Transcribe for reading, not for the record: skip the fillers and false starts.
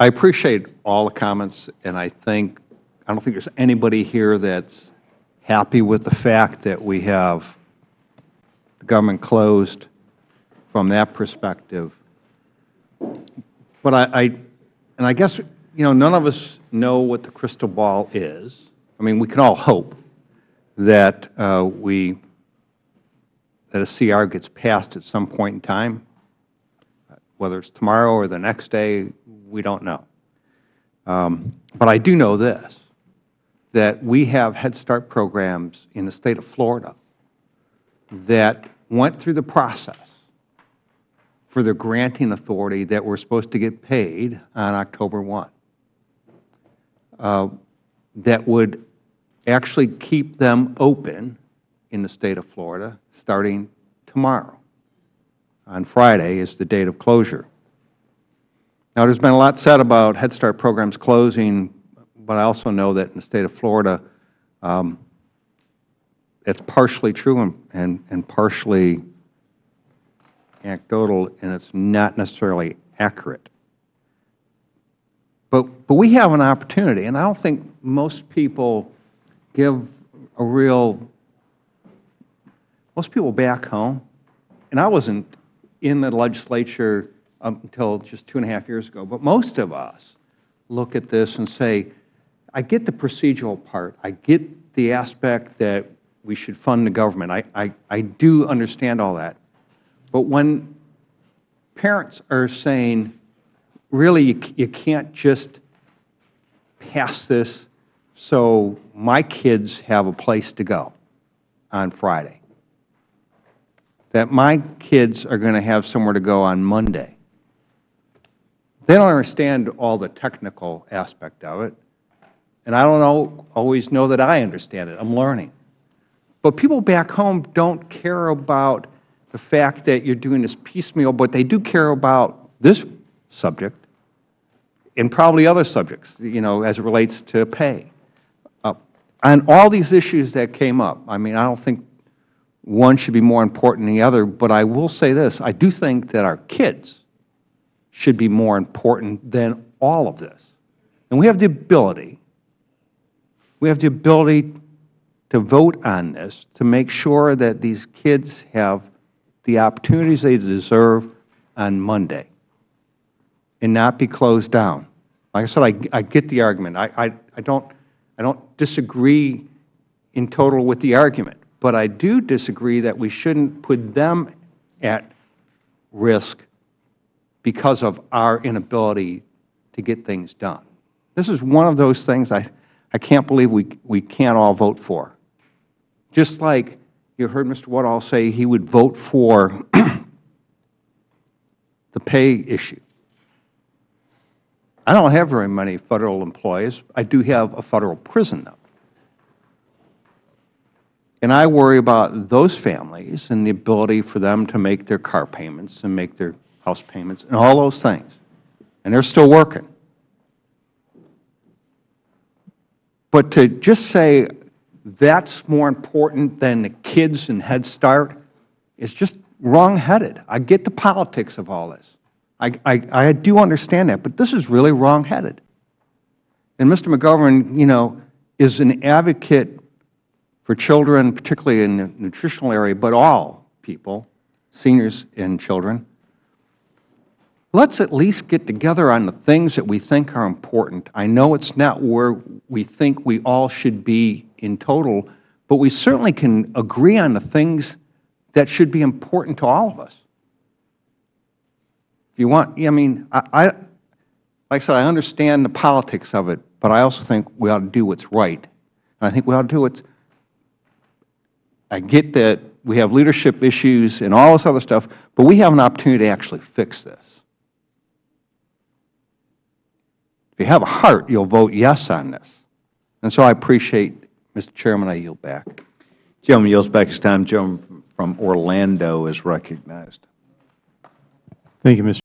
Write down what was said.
I appreciate all the comments, and I don't think there's anybody here that's happy with the fact that we have the government closed from that perspective. But I guess, none of us know what the crystal ball is. I mean, we can all hope that that a CR gets passed at some point in time, whether it's tomorrow or the next day, we don't know. But I do know this, that we have Head Start programs in the state of Florida that went through the process for the granting authority that were supposed to get paid on October 1. That would actually keep them open in the state of Florida starting tomorrow. On Friday is the date of closure. Now, there's been a lot said about Head Start programs closing, but I also know that in the state of Florida, it's partially true and partially anecdotal, and it's not necessarily accurate. But we have an opportunity, and I don't think most people give a real, most people back home, and I wasn't in the legislature until just 2.5 years ago, but most of us look at this and say, I get the procedural part. I get the aspect that we should fund the government. I do understand all that. But when parents are saying, really, you can't just pass this so my kids have a place to go on Friday, that my kids are going to have somewhere to go on Monday. They don't understand all the technical aspect of it, and I don't always know that I understand it. I'm learning. But people back home don't care about the fact that you're doing this piecemeal, but they do care about this subject and probably other subjects, as it relates to pay. On all these issues that came up, I mean, I don't think one should be more important than the other, but I will say this. I do think that our kids should be more important than all of this. And we have the ability to vote on this to make sure that these kids have the opportunities they deserve on Monday and not be closed down. Like I said, I get the argument. I don't disagree in total with the argument, but I do disagree that we shouldn't put them at risk because of our inability to get things done. This is one of those things I can't believe we can't all vote for. Just like you heard Mr. Woodall say he would vote for the pay issue. I don't have very many Federal employees. I do have a Federal prison, though. And I worry about those families and the ability for them to make their car payments and make their house payments and all those things. And they're still working. But to just say that's more important than the kids in Head Start is just wrong-headed. I get the politics of all this. I do understand that, but this is really wrong-headed. And Mr. McGovern, is an advocate for children, particularly in the nutritional area, but all people, seniors and children. Let's at least get together on the things that we think are important. I know it's not where we think we all should be in total, but we certainly can agree on the things that should be important to all of us. If you want, I mean, like I said, I understand the politics of it, but I also think we ought to do what's right. And I think we ought to do what's, I get that we have leadership issues and all this other stuff, but we have an opportunity to actually fix this. If you have a heart, you'll vote yes on this. And so I appreciate, Mr. Chairman, I yield back. Gentleman yields back his time. Gentleman from Orlando is recognized. Thank you, Mr.